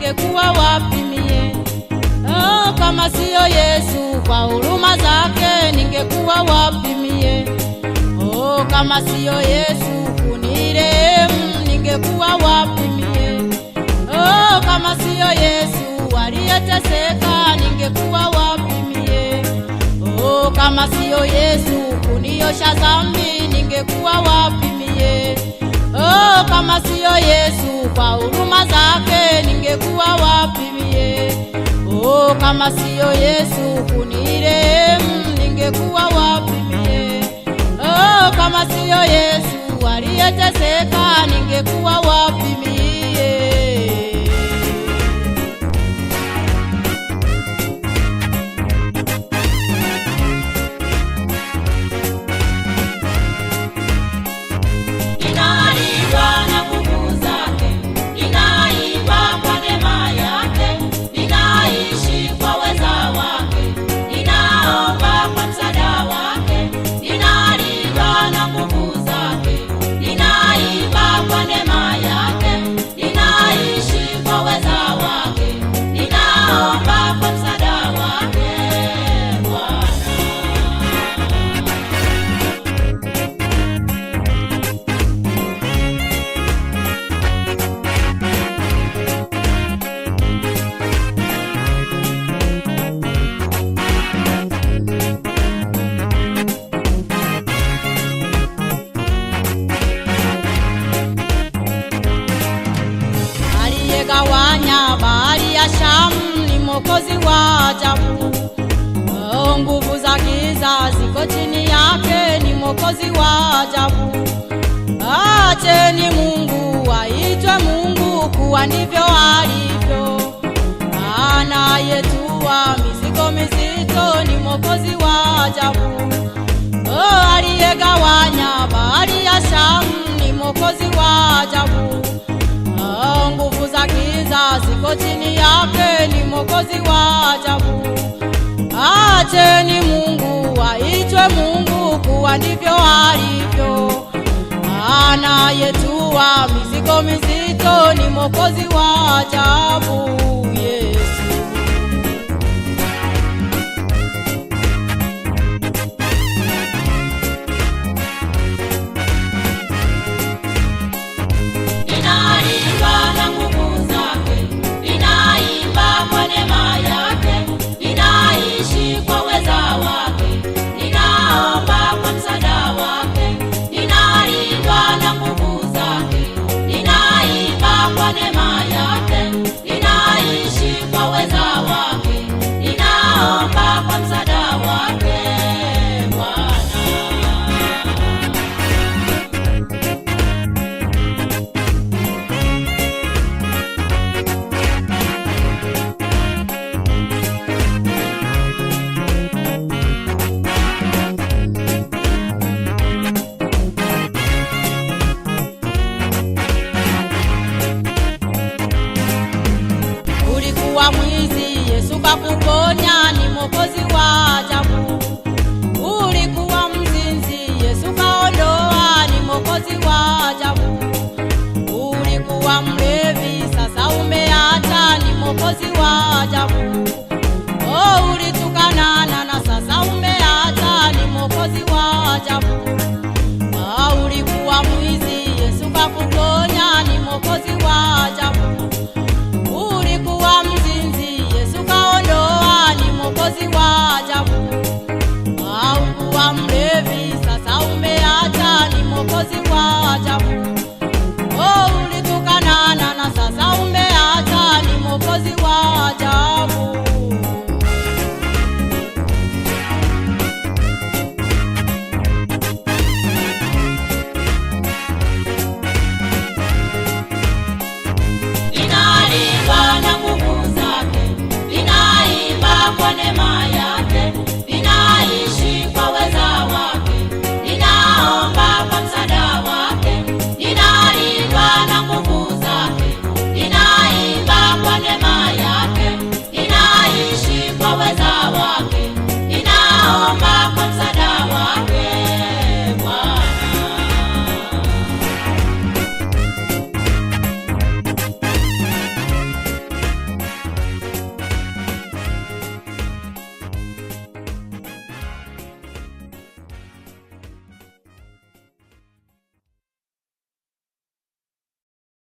ningekuwa wapi mie? Oh, kama siyo Yesu kwa huruma zake ningekuwa wapi mie? Oh, kama siyo Yesu kunirehemu ningekuwa wapi mie? Oh, kama siyo Yesu aliyeteseka ningekuwa wapi mie? Oh, kama siyo Yesu kuniosha dhambi ningekuwa wapi mie? Oh, kama siyo Yesu kwa huruma zake ningekuwa wapi mie? Oh, kama siyo Yesu kunirehemu ningekuwa wapi mie? Oh, kama siyo Yesu aliyeteseka ningekuwa wapi mie? Gawanya bahari ya Shamu ni Mwokozi wa ajabu. Oh, nguvu za giza ziko chini yake, ni Mwokozi wa ajabu. Acheni Mungu aitwe Mungu, kuwa ndivyo alivyo. Anayetua mizigo mizito ni Mwokozi wa ajabu. Oh, aliyegawanya bahari ya Shamu ni Mwokozi wa ajabu. Nguvu za giza ziko chini yake, ni Mwokozi wa ajabu. Acheni Mungu aitwe Mungu, kuwa ndivyo alivyo. Anayetua mizigo mizito ni Mwokozi wa ajabu, Yesu. Mwizi Yesu kakuponya, ni Mwokozi wa ajabu. Ulikuwa mzinzi Yesu kaondoa, ni Mwokozi wa ajabu. Ulikuwa mlevi sasa umeacha, ni Mwokozi wa ajabu. Oh, ulitukanana na sasa umeacha, ni Mwokozi wa ajabu. Ulikuwa mwizi Yesu kakuponya, ni Mwokozi wa ajabu. Ulikuwa mzinzi Yesu kaondoa, ni Mwokozi wa ajabu. Ulikuwa mlevi sasa umeacha, ni Mwokozi wa ajabu.